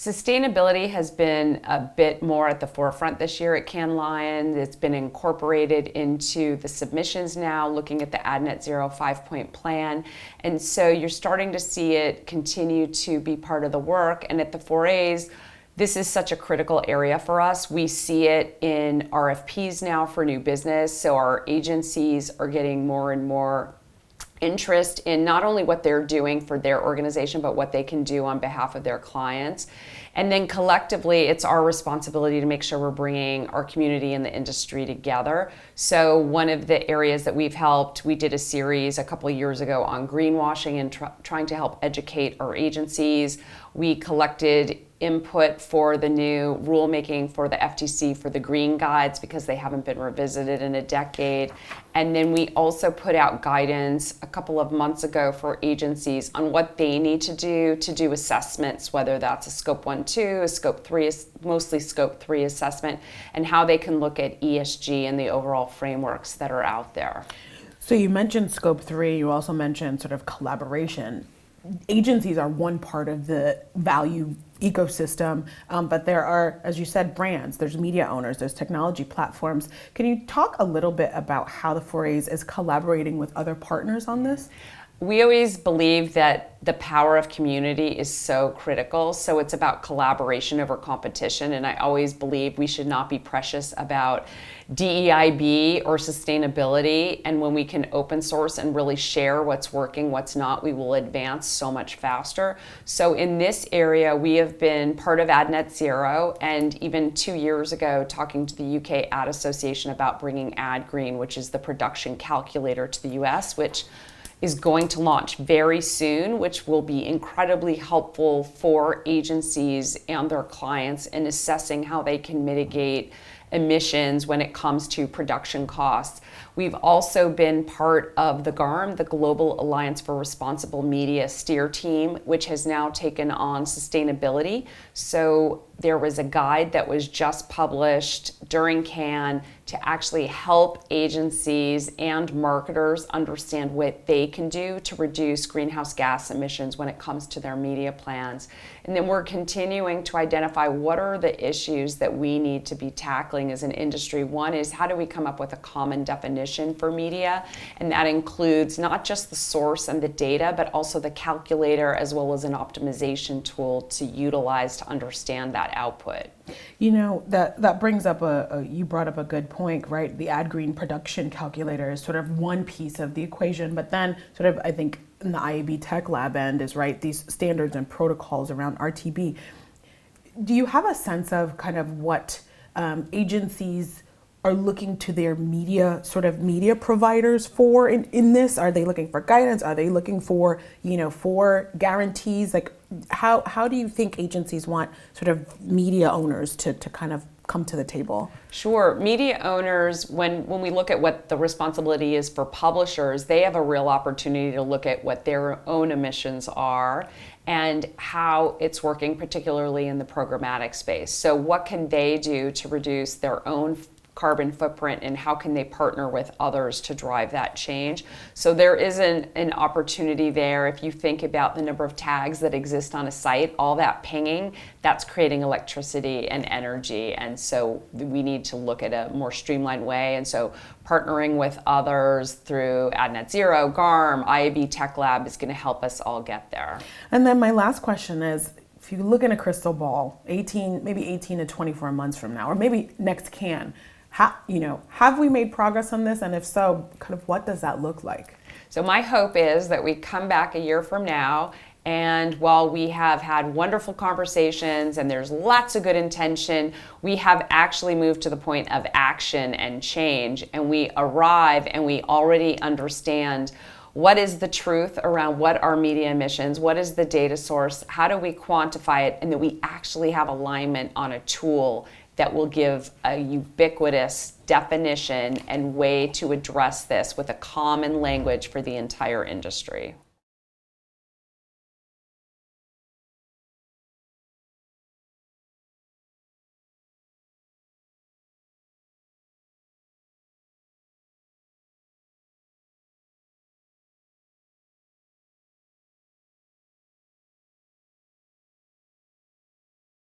Sustainability has been a bit more at the forefront this year at Cannes Lion. It's been incorporated into the submissions now, looking at the AdNet Zero 5-point plan. And so you're starting to see it continue to be part of the work. And at the 4As, this is such a critical area for us. We see it in RFPs now for new business. So our agencies are getting more and more interest in not only what they're doing for their organization, but what they can do on behalf of their clients. And then collectively, it's our responsibility to make sure we're bringing our community and the industry together. So one of the areas that we've helped, we did a series a couple of years ago on greenwashing and trying to help educate our agencies. We collected input for the new rulemaking for the FTC for the green guides because they haven't been revisited in a decade. And then we also put out guidance a couple of months ago for agencies on what they need to do assessments, whether that's a scope 1, 2, a scope 3, mostly scope 3 assessment, and how they can look at ESG and the overall frameworks that are out there. So you mentioned scope 3, you also mentioned sort of collaboration. Agencies are one part of the value ecosystem, but there are, as you said, brands, there's media owners, there's technology platforms. Can you talk a little bit about how the 4As is collaborating with other partners on this? We always believe that the power of community is so critical, so it's about collaboration over competition, and I always believe we should not be precious about DEIB or sustainability, and when we can open source and really share what's working, what's not, we will advance so much faster. So in this area, we have been part of AdNet Zero, and even 2 years ago, talking to the UK Ad Association about bringing Ad Green, which is the production calculator, to the US, which is going to launch very soon, which will be incredibly helpful for agencies and their clients in assessing how they can mitigate emissions when it comes to production costs. We've also been part of the GARM, the Global Alliance for Responsible Media steer team, which has now taken on sustainability. So there was a guide that was just published during Cannes to actually help agencies and marketers understand what they can do to reduce greenhouse gas emissions when it comes to their media plans. And then we're continuing to identify what are the issues that we need to be tackling as an industry. One is, how do we come up with a common definition for media? And that includes not just the source and the data, but also the calculator as well as an optimization tool to utilize to understand that output. You know, that brings up you brought up a good point, right? The Ad Green production calculator is sort of one piece of the equation, but then sort of, I think, in the IAB Tech Lab end is, right, these standards and protocols around RTB. Do you have a sense of kind of what agencies are looking to their media providers for in this? Are they looking for guidance? Are they looking for, for guarantees? Like, how do you think agencies want sort of media owners to kind of come to the table? Sure. Media owners, when we look at what the responsibility is for publishers, they have a real opportunity to look at what their own emissions are and how it's working, particularly in the programmatic space. So what can they do to reduce their own carbon footprint, and how can they partner with others to drive that change? So there is an opportunity there. If you think about the number of tags that exist on a site, all that pinging, that's creating electricity and energy. And so we need to look at a more streamlined way. And so partnering with others through AdNet Zero, GARM, IAB Tech Lab is going to help us all get there. And then my last question is, if you look in a crystal ball, maybe 18 to 24 months from now, or maybe next Cannes, have we made progress on this? And if so, kind of what does that look like? So my hope is that we come back a year from now, and while we have had wonderful conversations and there's lots of good intention, we have actually moved to the point of action and change, and we arrive and we already understand what is the truth around what are media emissions, what is the data source, how do we quantify it, and that we actually have alignment on a tool that will give a ubiquitous definition and way to address this with a common language for the entire industry.